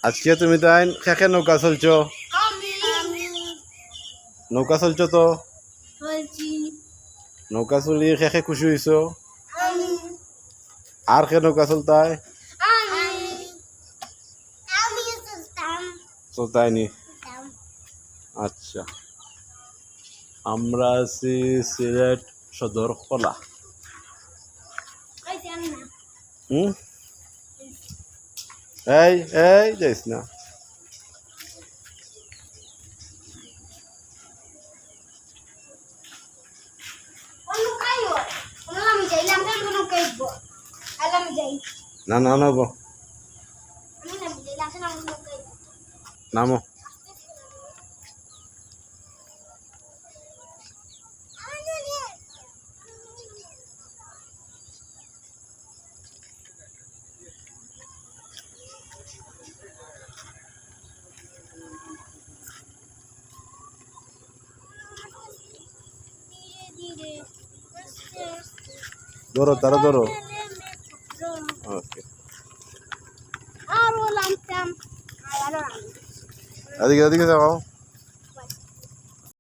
আজকে তুমি তাই খেখে নৌকা চলছো নৌকা চলছো তো নৌকা চলি খেখে খুশি হইছো আর খে নৌকা চলতায় চলতায়নি আচ্ছা আমরা আছি সিলেট সদর কলা এই এই যাইস না না না না গো নামো ধরো তারা ধরো ওকে এদিকে এদিকে যাও